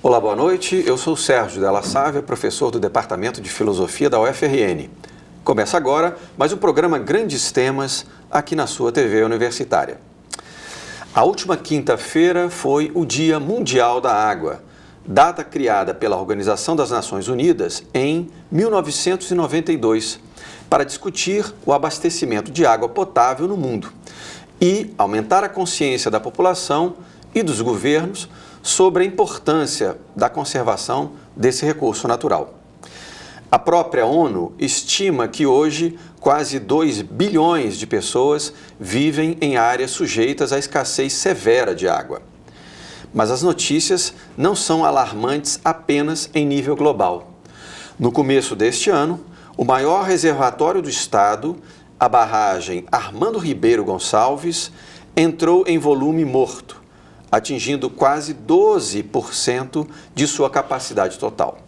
Olá, boa noite. Eu sou Sérgio Della Sávia, professor do Departamento de Filosofia da UFRN. Começa agora mais um programa Grandes Temas aqui na sua TV universitária. A última quinta-feira foi o Dia Mundial da Água, data criada pela Organização das Nações Unidas em 1992, para discutir o abastecimento de água potável no mundo e aumentar a consciência da população e dos governos sobre a importância da conservação desse recurso natural. A própria ONU estima que hoje quase 2 bilhões de pessoas vivem em áreas sujeitas à escassez severa de água. Mas as notícias não são alarmantes apenas em nível global. No começo deste ano, o maior reservatório do estado, a barragem Armando Ribeiro Gonçalves, entrou em volume morto, atingindo quase 12% de sua capacidade total.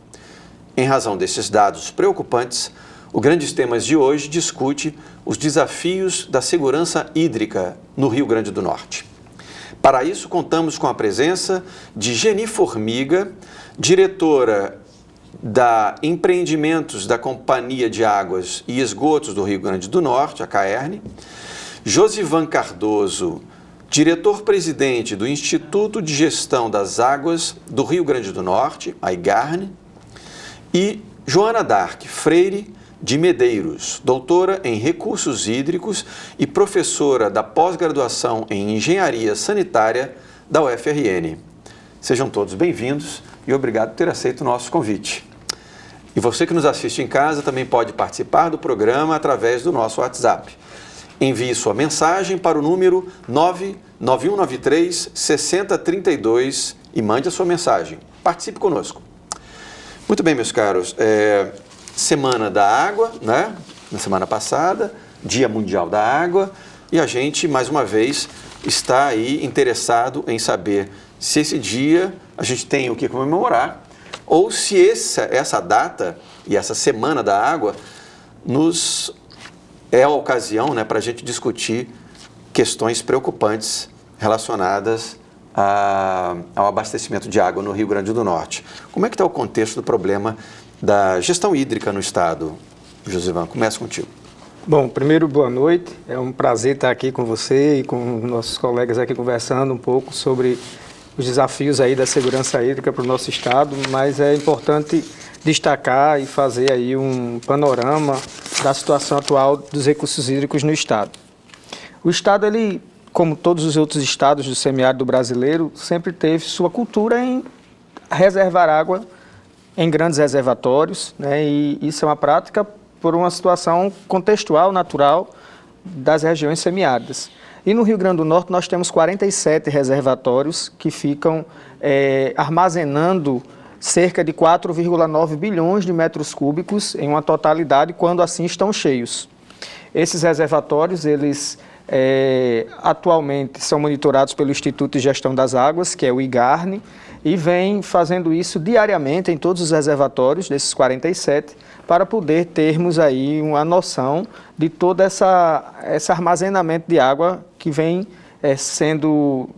Em razão desses dados preocupantes, o Grandes Temas de hoje discute os desafios da segurança hídrica no Rio Grande do Norte. Para isso, contamos com a presença de Geni Formiga, diretora da Empreendimentos da Companhia de Águas e Esgotos do Rio Grande do Norte, a CAERN, Josivan Cardoso, diretor-presidente do Instituto de Gestão das Águas do Rio Grande do Norte, a IGARN, e Joana Dark Freire de Medeiros, doutora em Recursos Hídricos e professora da pós-graduação em Engenharia Sanitária da UFRN. Sejam todos bem-vindos e obrigado por ter aceito o nosso convite. E você que nos assiste em casa também pode participar do programa através do nosso WhatsApp. Envie sua mensagem para o número 99193 6032 e mande a sua mensagem. Participe conosco. Muito bem, meus caros. Semana da Água, né? Na semana passada, Dia Mundial da Água, e a gente, mais uma vez, está aí interessado em saber se esse dia a gente tem o que comemorar ou se essa data e essa Semana da Água nos é a ocasião, né, para a gente discutir questões preocupantes relacionadas ao abastecimento de água no Rio Grande do Norte. Como é que está o contexto do problema da gestão hídrica no estado? Josivan, começa contigo. Bom, primeiro, boa noite. É um prazer estar aqui com você e com nossos colegas aqui conversando um pouco sobre os desafios aí da segurança hídrica para o nosso estado, mas é importante destacar e fazer aí um panorama da situação atual dos recursos hídricos no estado. O estado, ele, como todos os outros estados do semiárido brasileiro, sempre teve sua cultura em reservar água em grandes reservatórios, né? E isso é uma prática por uma situação contextual, natural das regiões semiáridas. E no Rio Grande do Norte nós temos 47 reservatórios que ficam armazenando cerca de 4,9 bilhões de metros cúbicos em uma totalidade, quando assim estão cheios. Esses reservatórios, eles atualmente são monitorados pelo Instituto de Gestão das Águas, que é o IGARN, e vem fazendo isso diariamente em todos os reservatórios desses 47, para poder termos aí uma noção de todo esse armazenamento de água que vem sendo,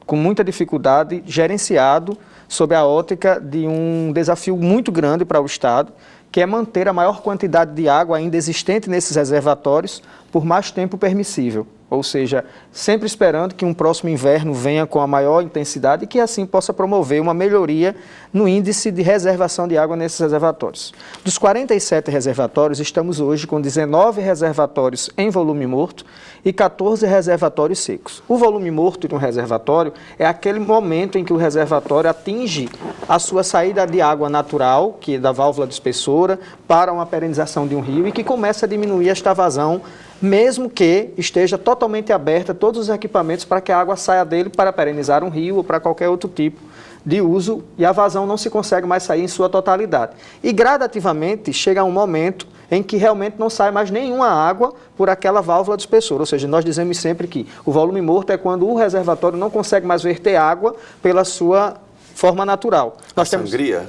com muita dificuldade, gerenciado sob a ótica de um desafio muito grande para o estado, que é manter a maior quantidade de água ainda existente nesses reservatórios por mais tempo permissível. Ou seja, sempre esperando que um próximo inverno venha com a maior intensidade e que assim possa promover uma melhoria no índice de reservação de água nesses reservatórios. Dos 47 reservatórios, estamos hoje com 19 reservatórios em volume morto e 14 reservatórios secos. O volume morto de um reservatório é aquele momento em que o reservatório atinge a sua saída de água natural, que é da válvula de espessura, para uma perenização de um rio e que começa a diminuir esta vazão, mesmo que esteja totalmente aberta todos os equipamentos para que a água saia dele para perenizar um rio ou para qualquer outro tipo de uso, e a vazão não se consegue mais sair em sua totalidade. E gradativamente chega um momento em que realmente não sai mais nenhuma água por aquela válvula de espessura. Ou seja, nós dizemos sempre que o volume morto é quando o reservatório não consegue mais verter água pela sua forma natural. Nós temos sangria?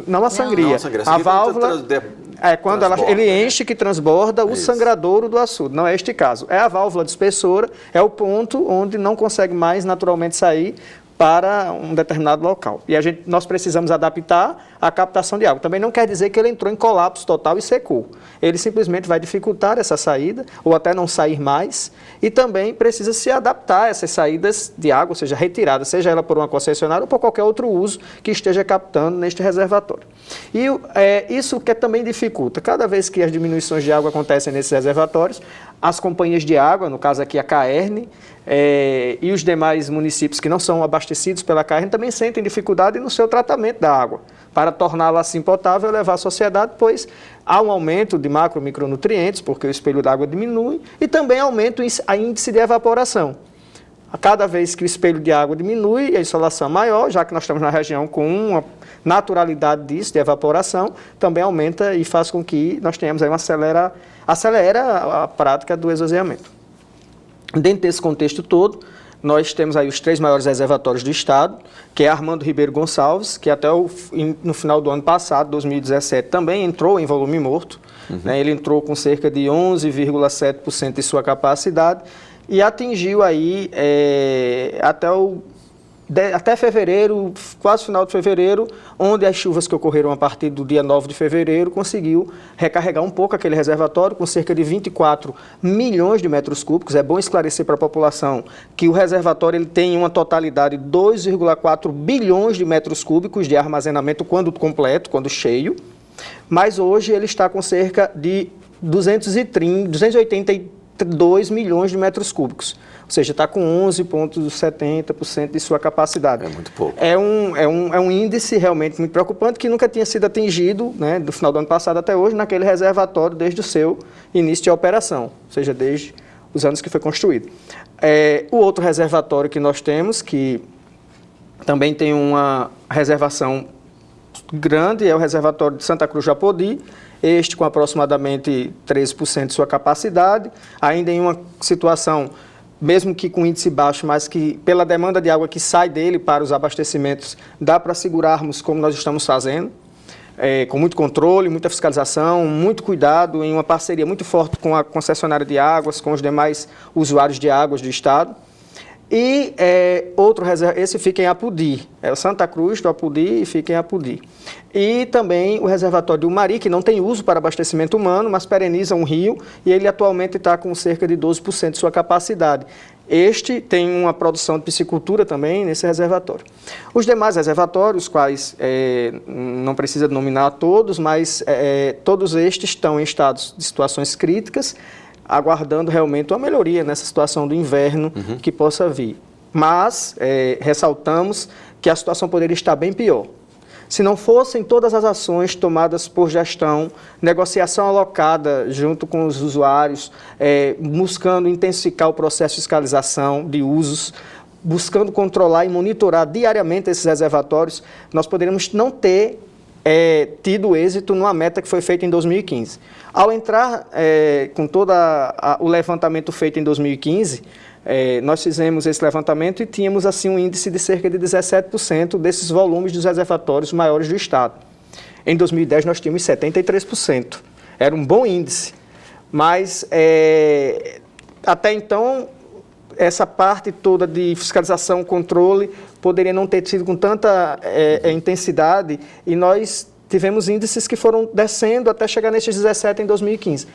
Não a sangria. Não, a sangria. A válvula quando ele enche que transborda o sangradouro do açude. Não é este caso. É a válvula dispersora, é o ponto onde não consegue mais naturalmente sair para um determinado local. E nós precisamos adaptar a captação de água. Também não quer dizer que ele entrou em colapso total e secou. Ele simplesmente vai dificultar essa saída, ou até não sair mais, e também precisa se adaptar a essas saídas de água, ou seja, retirada, seja ela por uma concessionária ou por qualquer outro uso que esteja captando neste reservatório. E isso que também dificulta. Cada vez que as diminuições de água acontecem nesses reservatórios, as companhias de água, no caso aqui a CAERN, e os demais municípios que não são abastecidos pela CAERN também sentem dificuldade no seu tratamento da água, para torná-la assim potável e levar à sociedade, pois há um aumento de macro e micronutrientes, porque o espelho d'água diminui, e também aumenta a índice de evaporação. A cada vez que o espelho de água diminui, a insolação é maior, já que nós estamos na região com uma naturalidade disso, de evaporação, também aumenta e faz com que nós tenhamos aí acelera a prática do esvaziamento. Dentro desse contexto todo, nós temos aí os 3 maiores reservatórios do estado, que é Armando Ribeiro Gonçalves, que até no final do ano passado, 2017, também entrou em volume morto. Né? Ele entrou com cerca de 11,7% de sua capacidade e atingiu aí até fevereiro, quase final de fevereiro, onde as chuvas que ocorreram a partir do dia 9 de fevereiro conseguiu recarregar um pouco aquele reservatório com cerca de 24 milhões de metros cúbicos. É bom esclarecer para a população que o reservatório ele tem uma totalidade de 2,4 bilhões de metros cúbicos de armazenamento quando completo, quando cheio, mas hoje ele está com cerca de 282 milhões de metros cúbicos. Ou seja, está com 11,70% de sua capacidade. É muito pouco. É um índice realmente muito preocupante que nunca tinha sido atingido, né, do final do ano passado até hoje, naquele reservatório desde o seu início de operação, ou seja, desde os anos que foi construído. O outro reservatório que nós temos, que também tem uma reservação grande, é o reservatório de Santa Cruz do Apodi, este com aproximadamente 13% de sua capacidade, ainda em uma situação, mesmo que com índice baixo, mas que pela demanda de água que sai dele para os abastecimentos, dá para segurarmos como nós estamos fazendo, com muito controle, muita fiscalização, muito cuidado, em uma parceria muito forte com a concessionária de águas, com os demais usuários de águas do estado. E esse fica em Apodi, é o Santa Cruz do Apodi e fica em Apodi. E também o reservatório de Umari, que não tem uso para abastecimento humano, mas pereniza um rio, e ele atualmente está com cerca de 12% de sua capacidade. Este tem uma produção de piscicultura também nesse reservatório. Os demais reservatórios, quais não precisa denominar todos, mas todos estes estão em estados de situações críticas, aguardando realmente uma melhoria nessa situação do inverno que possa vir. Mas ressaltamos que a situação poderia estar bem pior. Se não fossem todas as ações tomadas por gestão, negociação alocada junto com os usuários, buscando intensificar o processo de fiscalização de usos, buscando controlar e monitorar diariamente esses reservatórios, nós poderíamos não ter tido êxito numa meta que foi feita em 2015. Ao entrar com todo o levantamento feito em 2015, nós fizemos esse levantamento e tínhamos assim um índice de cerca de 17% desses volumes dos reservatórios maiores do estado. Em 2010 nós tínhamos 73%. Era um bom índice, mas até então essa parte toda de fiscalização, controle, poderia não ter tido com tanta intensidade, e nós tivemos índices que foram descendo até chegar nesses 17 em 2015.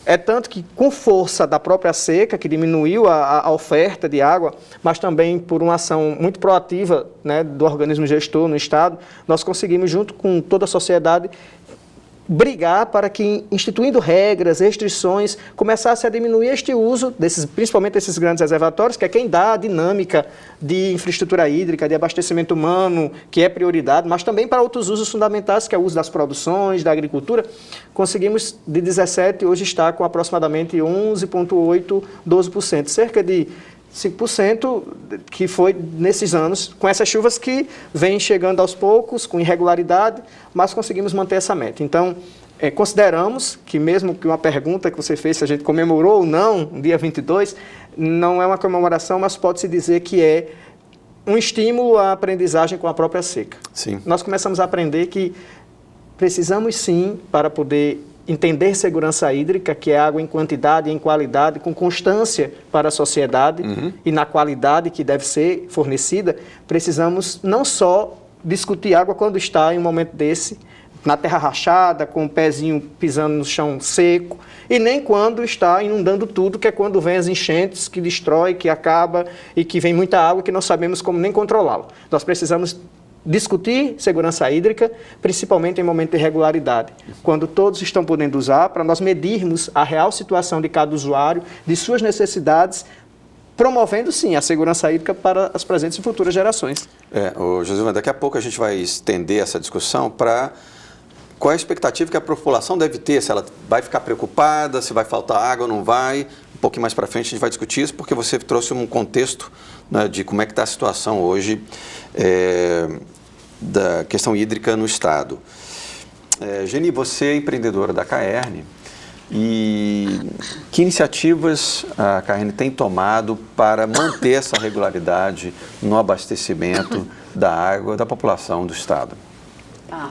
É tanto que, com força da própria seca, que diminuiu a oferta de água, mas também por uma ação muito proativa, né, do organismo gestor no estado, nós conseguimos, junto com toda a sociedade, brigar para que, instituindo regras, restrições, começasse a diminuir este uso, principalmente desses grandes reservatórios, que é quem dá a dinâmica de infraestrutura hídrica, de abastecimento humano, que é prioridade, mas também para outros usos fundamentais, que é o uso das produções, da agricultura. Conseguimos, de 17, hoje está com aproximadamente 11,8%, 12%, cerca de 5% que foi nesses anos, com essas chuvas que vêm chegando aos poucos, com irregularidade, mas conseguimos manter essa meta. Então, consideramos que mesmo que uma pergunta que você fez, se a gente comemorou ou não, no dia 22, não é uma comemoração, mas pode-se dizer que é um estímulo à aprendizagem com a própria seca. Sim. Nós começamos a aprender que precisamos sim, para poder entender segurança hídrica, que é água em quantidade e em qualidade, com constância para a sociedade e na qualidade que deve ser fornecida, precisamos não só discutir água quando está em um momento desse, na terra rachada, com o pezinho pisando no chão seco, e nem quando está inundando tudo, que é quando vem as enchentes, que destrói, que acaba e que vem muita água que não sabemos como nem controlá-la. Nós precisamos discutir segurança hídrica, principalmente em momento de irregularidade, quando todos estão podendo usar, para nós medirmos a real situação de cada usuário, de suas necessidades, promovendo, sim, a segurança hídrica para as presentes e futuras gerações. Josilvan, daqui a pouco a gente vai estender essa discussão para qual é a expectativa que a população deve ter, se ela vai ficar preocupada, se vai faltar água ou não vai. Um pouquinho mais para frente a gente vai discutir isso, porque você trouxe um contexto, né, de como é que está a situação hoje da questão hídrica no Estado. Geni, você é empreendedora da Caerne, e que iniciativas a Caerne tem tomado para manter essa regularidade no abastecimento da água da população do Estado?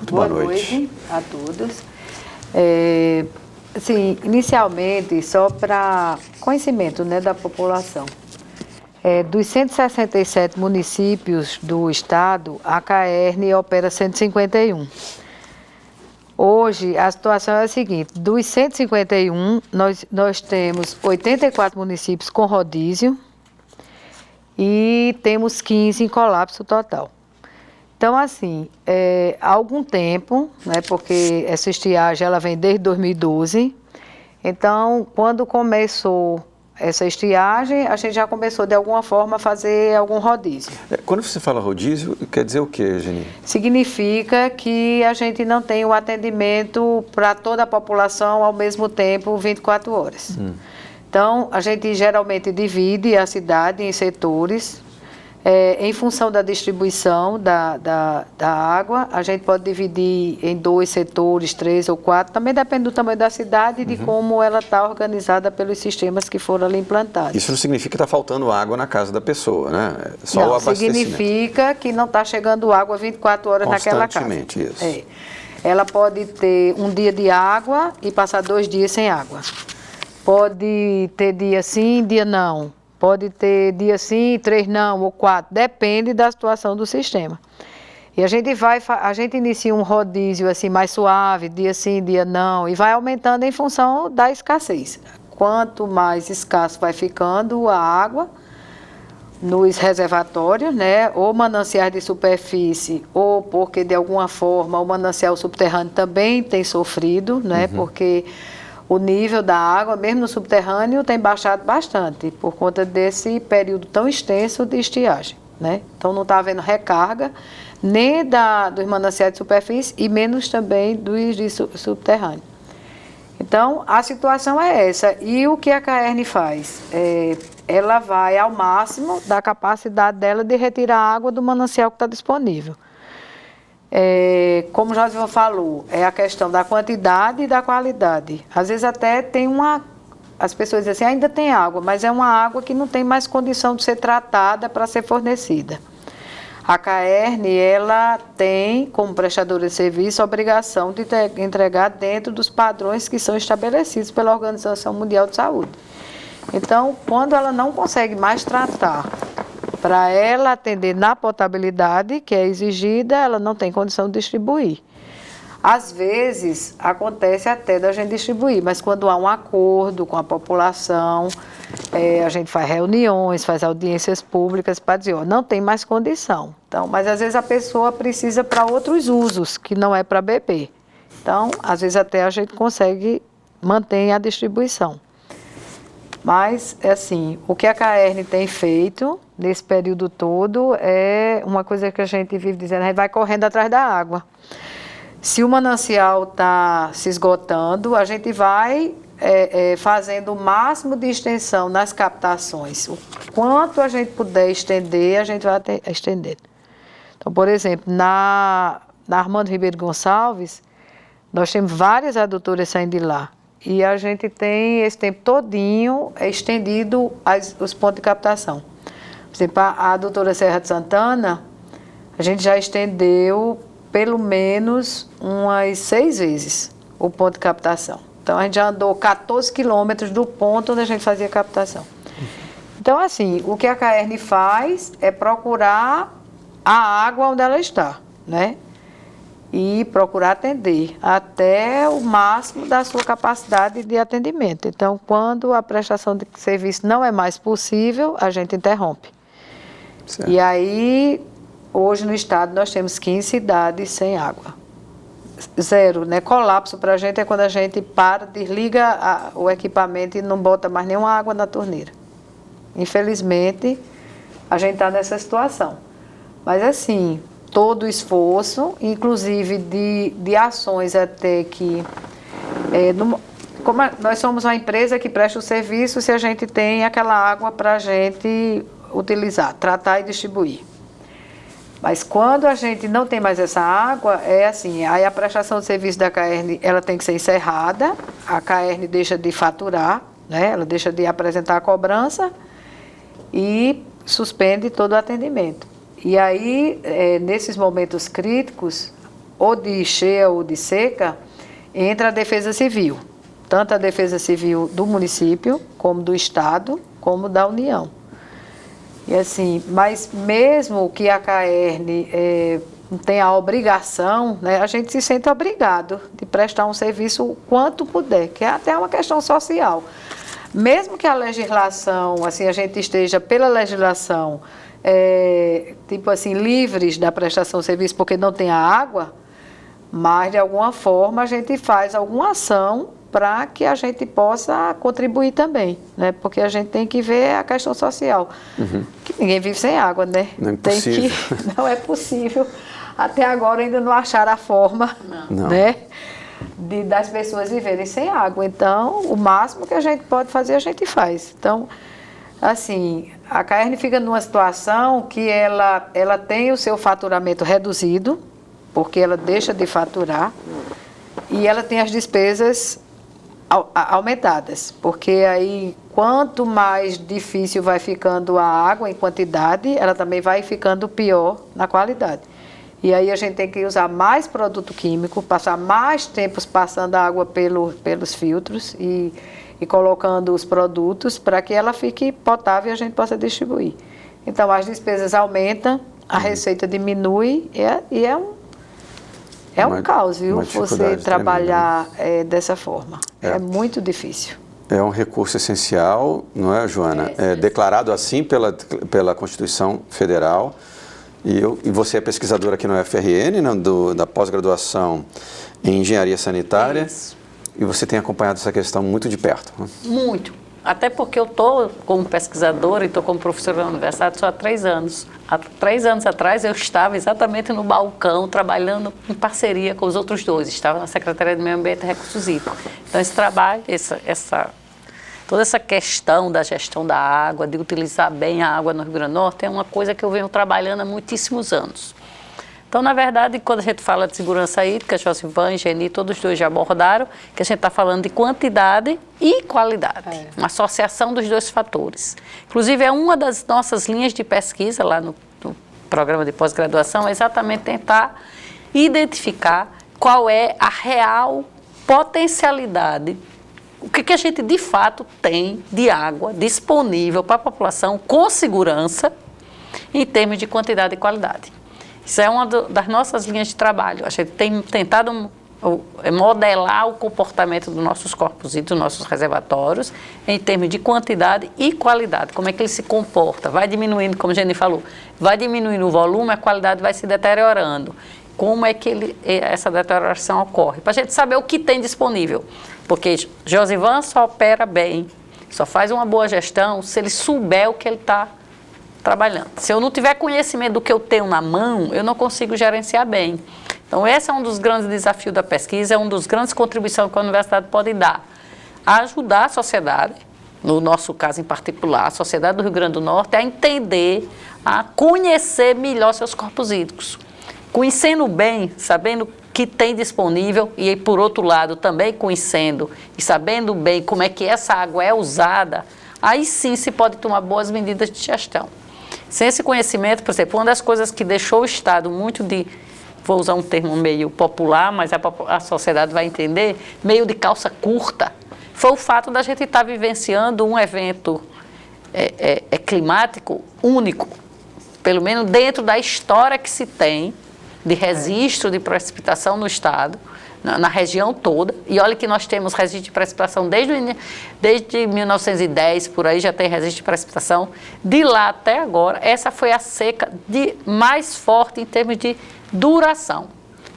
Boa noite a todos. Assim, inicialmente, só para conhecimento, né, da população, dos 167 municípios do Estado, a Caerne opera 151. Hoje, a situação é a seguinte: dos 151, nós temos 84 municípios com rodízio e temos 15 em colapso total. Então, assim, há algum tempo, né, porque essa estiagem ela vem desde 2012, então, quando começou essa estiagem, a gente já começou, de alguma forma, a fazer algum rodízio. Quando você fala rodízio, quer dizer o quê, Geni? Significa que a gente não tem o atendimento para toda a população ao mesmo tempo, 24 horas. Então, a gente geralmente divide a cidade em setores. Em função da distribuição da água, a gente pode dividir em 2 setores, 3 ou 4, também depende do tamanho da cidade e de como ela está organizada pelos sistemas que foram ali implantados. Isso não significa que está faltando água na casa da pessoa, né? Só o abastecimento. Significa que não está chegando água 24 horas naquela casa. Constantemente, isso. Ela pode ter um dia de água e passar 2 dias sem água. Pode ter dia sim, dia não. Pode ter dia sim, 3 não, ou 4, depende da situação do sistema. E a gente inicia um rodízio assim mais suave, dia sim, dia não, e vai aumentando em função da escassez. Quanto mais escasso vai ficando a água nos reservatórios, né, ou mananciais de superfície, ou porque de alguma forma o manancial subterrâneo também tem sofrido, né, porque o nível da água, mesmo no subterrâneo, tem baixado bastante, por conta desse período tão extenso de estiagem, né? Então, não está havendo recarga, nem dos mananciais de superfície, e menos também dos de subterrâneo. Então, a situação é essa. E o que a Caerne faz? Ela vai ao máximo da capacidade dela de retirar a água do manancial que está disponível. Como o Josilvan falou, é a questão da quantidade e da qualidade. Às vezes até tem as pessoas dizem assim, ainda tem água, mas é uma água que não tem mais condição de ser tratada para ser fornecida. A Caerne, ela tem, como prestadora de serviço, a obrigação de entregar dentro dos padrões que são estabelecidos pela Organização Mundial de Saúde. Então, quando ela não consegue mais tratar, para ela atender na potabilidade que é exigida, ela não tem condição de distribuir. Às vezes, acontece até da gente distribuir, mas quando há um acordo com a população, a gente faz reuniões, faz audiências públicas para dizer, não tem mais condição. Então, mas às vezes a pessoa precisa para outros usos, que não é para beber. Então, às vezes até a gente consegue manter a distribuição. Mas, assim, o que a Caerne tem feito nesse período todo é uma coisa que a gente vive dizendo, a gente vai correndo atrás da água. Se o manancial está se esgotando, a gente vai fazendo o máximo de extensão nas captações. O quanto a gente puder estender, a gente vai estender. Então, por exemplo, na Armando Ribeiro Gonçalves, nós temos várias adutoras saindo de lá. E a gente tem esse tempo todinho estendido os pontos de captação. Por exemplo, a adutora Serra de Santana, a gente já estendeu pelo menos umas 6 vezes o ponto de captação. Então, a gente já andou 14 quilômetros do ponto onde a gente fazia captação. Então, assim, o que a CAERN faz é procurar a água onde ela está, né? E procurar atender até o máximo da sua capacidade de atendimento. Então, quando a prestação de serviço não é mais possível, a gente interrompe. Certo. E aí, hoje no estado, nós temos 15 cidades sem água. 0, né? Colapso para a gente é quando a gente desliga o equipamento e não bota mais nenhuma água na torneira. Infelizmente, a gente está nessa situação. Mas assim, todo o esforço, inclusive de ações até que... como nós somos uma empresa que presta o serviço se a gente tem aquela água para a gente utilizar, tratar e distribuir. Mas quando a gente não tem mais essa água, é assim, aí a prestação de serviço da CAERN, ela tem que ser encerrada, a CAERN deixa de faturar, né? Ela deixa de apresentar a cobrança e suspende todo o atendimento. E aí, nesses momentos críticos, ou de cheia ou de seca, entra a Defesa Civil, tanto a Defesa Civil do município, como do Estado, como da União. E assim, mas mesmo que a CAERN não tenha a obrigação, né, a gente se sente obrigado de prestar um serviço o quanto puder, que é até uma questão social. Mesmo que a legislação, assim, a gente esteja pela legislação, tipo assim, livres da prestação de serviço porque não tem a água, mas de alguma forma a gente faz alguma ação para que a gente possa contribuir também, né? Porque a gente tem que ver a questão social. Que ninguém vive sem água, né? Não é possível. Não é possível. Até agora ainda não acharam a forma, né? Das pessoas viverem sem água. Então, o máximo que a gente pode fazer, a gente faz. Então, assim, a CAERN fica numa situação que ela tem o seu faturamento reduzido, porque ela deixa de faturar, e ela tem as despesas aumentadas, porque aí quanto mais difícil vai ficando a água em quantidade, ela também vai ficando pior na qualidade. E aí a gente tem que usar mais produto químico, passar mais tempo passando a água pelos filtros e colocando os produtos para que ela fique potável e a gente possa distribuir. Então as despesas aumentam, a receita diminui e é um caos, viu? Você trabalhar dessa forma. É muito difícil. É um recurso essencial, não é, Joana? É declarado assim pela Constituição Federal. E você é pesquisadora aqui no UFRN, da pós-graduação em Engenharia Sanitária. Isso. E você tem acompanhado essa questão muito de perto. Né? Muito. Até porque eu estou como pesquisadora e estou como professora na universidade só há 3 anos. Há 3 anos atrás eu estava exatamente no balcão, trabalhando em parceria com os outros 2. Estava na Secretaria de Meio Ambiente e Recursos Hídricos. Então esse trabalho, toda essa questão da gestão da água, de utilizar bem a água no Rio Grande do Norte, é uma coisa que eu venho trabalhando há muitíssimos anos. Então, na verdade, quando a gente fala de segurança hídrica, Josivan e Geni, todos 2 já abordaram, que a gente está falando de quantidade e qualidade, uma associação dos 2 fatores. Inclusive, é uma das nossas linhas de pesquisa lá no programa de pós-graduação, é exatamente tentar identificar qual é a real potencialidade, o que a gente de fato tem de água disponível para a população com segurança em termos de quantidade e qualidade. Isso é uma das nossas linhas de trabalho. A gente tem tentado modelar o comportamento dos nossos corpos hídricos, dos nossos reservatórios, em termos de quantidade e qualidade. Como é que ele se comporta? Vai diminuindo, como a Jenny falou, vai diminuindo o volume, a qualidade vai se deteriorando. Como é que essa deterioração ocorre? Para a gente saber o que tem disponível. Porque Josivan só opera bem, só faz uma boa gestão se ele souber o que ele está trabalhando. Se eu não tiver conhecimento do que eu tenho na mão, eu não consigo gerenciar bem. Então, esse é um dos grandes desafios da pesquisa, é uma das grandes contribuições que a universidade pode dar. Ajudar a sociedade, no nosso caso em particular, a sociedade do Rio Grande do Norte, a entender, a conhecer melhor seus corpos hídricos. Conhecendo bem, sabendo o que tem disponível e, por outro lado, também conhecendo e sabendo bem como é que essa água é usada, aí sim se pode tomar boas medidas de gestão. Sem esse conhecimento, por exemplo, uma das coisas que deixou o Estado muito vou usar um termo meio popular, mas a sociedade vai entender, meio de calça curta, foi o fato da gente estar vivenciando um evento climático único, pelo menos dentro da história que se tem de registro de precipitação no estado, na região toda. E olha que nós temos registro de precipitação desde 1910, por aí já tem registro de precipitação. De lá até agora, essa foi a seca mais forte em termos de duração.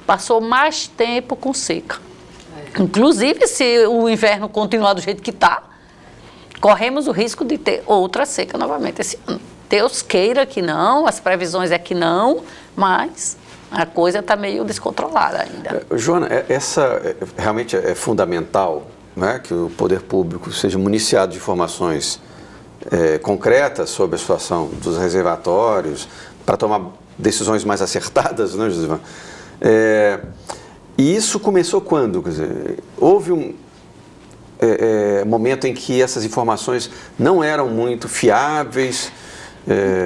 Passou mais tempo com seca. Inclusive, se o inverno continuar do jeito que está, corremos o risco de ter outra seca novamente esse ano. Deus queira que não, as previsões é que não, mas a coisa está meio descontrolada ainda. Joana, essa realmente é fundamental, né, que o poder público seja municiado de informações concretas sobre a situação dos reservatórios para tomar decisões mais acertadas, né, Josivan? E isso começou quando? Quer dizer, houve um momento em que essas informações não eram muito fiáveis?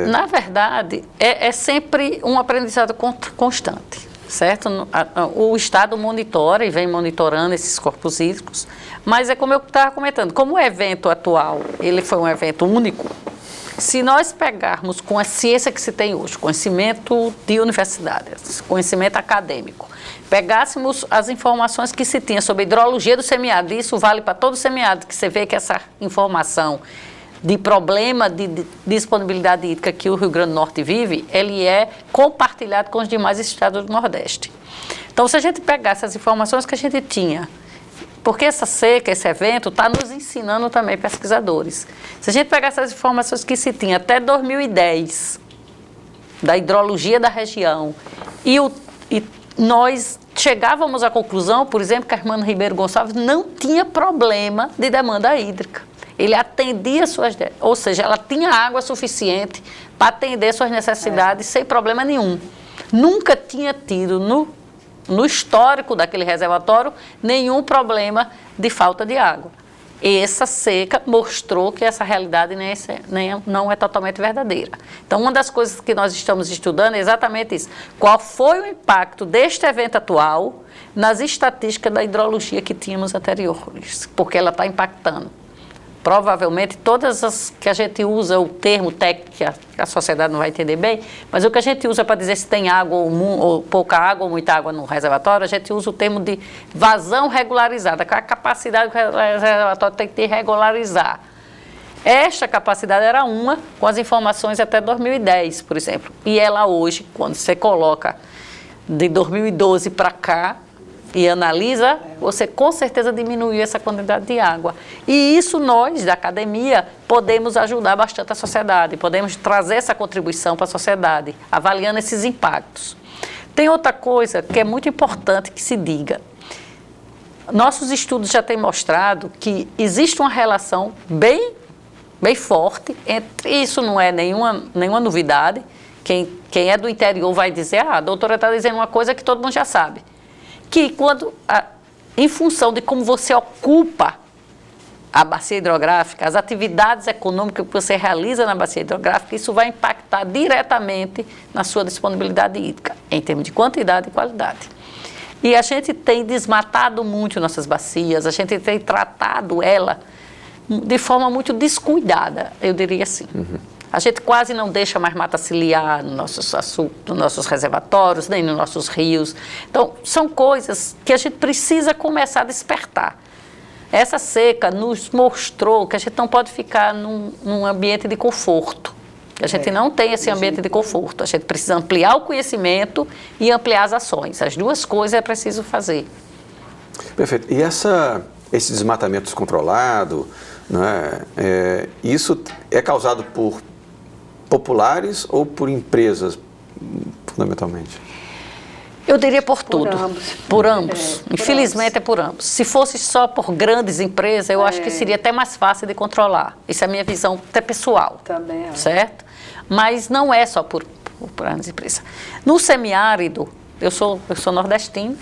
Na verdade, é sempre um aprendizado constante, certo? O Estado monitora e vem monitorando esses corpos hídricos, mas é como eu estava comentando, como o evento atual, ele foi um evento único, se nós pegarmos com a ciência que se tem hoje, conhecimento de universidades, conhecimento acadêmico, pegássemos as informações que se tinha sobre a hidrologia do semiárido, e isso vale para todo o semiárido, que você vê que essa informação de problema de disponibilidade hídrica que o Rio Grande do Norte vive, ele é compartilhado com os demais estados do Nordeste. Então, se a gente pegar essas informações que a gente tinha, porque essa seca, esse evento, está nos ensinando também pesquisadores. Se a gente pegar essas informações que se tinha até 2010, da hidrologia da região, e nós chegávamos à conclusão, por exemplo, que a irmã Ribeiro Gonçalves não tinha problema de demanda hídrica. Ele atendia suas... Ou seja, ela tinha água suficiente para atender suas necessidades sem problema nenhum. Nunca tinha tido, no histórico daquele reservatório, nenhum problema de falta de água. Essa seca mostrou que essa realidade não é totalmente verdadeira. Então, uma das coisas que nós estamos estudando é exatamente isso. Qual foi o impacto deste evento atual nas estatísticas da hidrologia que tínhamos anteriores? Porque ela está impactando. Provavelmente, todas as que a gente usa, o termo técnico, que a sociedade não vai entender bem, mas o que a gente usa para dizer se tem água ou pouca água ou muita água no reservatório, a gente usa o termo de vazão regularizada, que é a capacidade que o reservatório tem que ter regularizar. Esta capacidade era uma, com as informações até 2010, por exemplo. E ela hoje, quando você coloca de 2012 para cá, e analisa, você com certeza diminuiu essa quantidade de água. E isso nós, da academia, podemos ajudar bastante a sociedade, podemos trazer essa contribuição para a sociedade, avaliando esses impactos. Tem outra coisa que é muito importante que se diga. Nossos estudos já têm mostrado que existe uma relação bem forte entre... Isso não é nenhuma novidade. Quem é do interior vai dizer, a doutora está dizendo uma coisa que todo mundo já sabe. Que em função de como você ocupa a bacia hidrográfica, as atividades econômicas que você realiza na bacia hidrográfica, isso vai impactar diretamente na sua disponibilidade hídrica, em termos de quantidade e qualidade. E a gente tem desmatado muito nossas bacias, a gente tem tratado ela de forma muito descuidada, eu diria assim. A gente quase não deixa mais mata ciliar nos nossos reservatórios, nem nos nossos rios. Então, são coisas que a gente precisa começar a despertar. Essa seca nos mostrou que a gente não pode ficar num ambiente de conforto. A gente não tem esse ambiente de conforto. A gente precisa ampliar o conhecimento e ampliar as ações. As duas coisas é preciso fazer. Perfeito. E esse desmatamento descontrolado, né, isso é causado por populares ou por empresas, fundamentalmente? Eu diria por tudo. Ambos. Por ambos. Infelizmente é por ambos. Se fosse só por grandes empresas, eu acho que seria até mais fácil de controlar. Essa é a minha visão até pessoal. Também é. Certo? Mas não é só por grandes empresas. No semiárido, eu sou nordestino,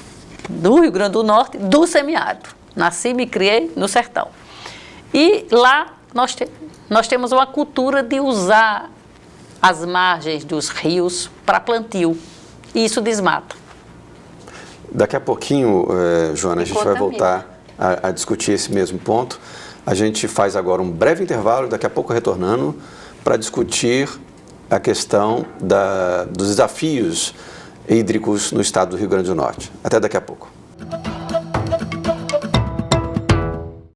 do Rio Grande do Norte, do semiárido. Nasci e me criei no sertão. E lá nós temos uma cultura de usar as margens dos rios para plantio. E isso desmata. Daqui a pouquinho, Joana, a gente vai voltar a discutir esse mesmo ponto. A gente faz agora um breve intervalo, daqui a pouco retornando, para discutir a questão dos desafios hídricos no estado do Rio Grande do Norte. Até daqui a pouco.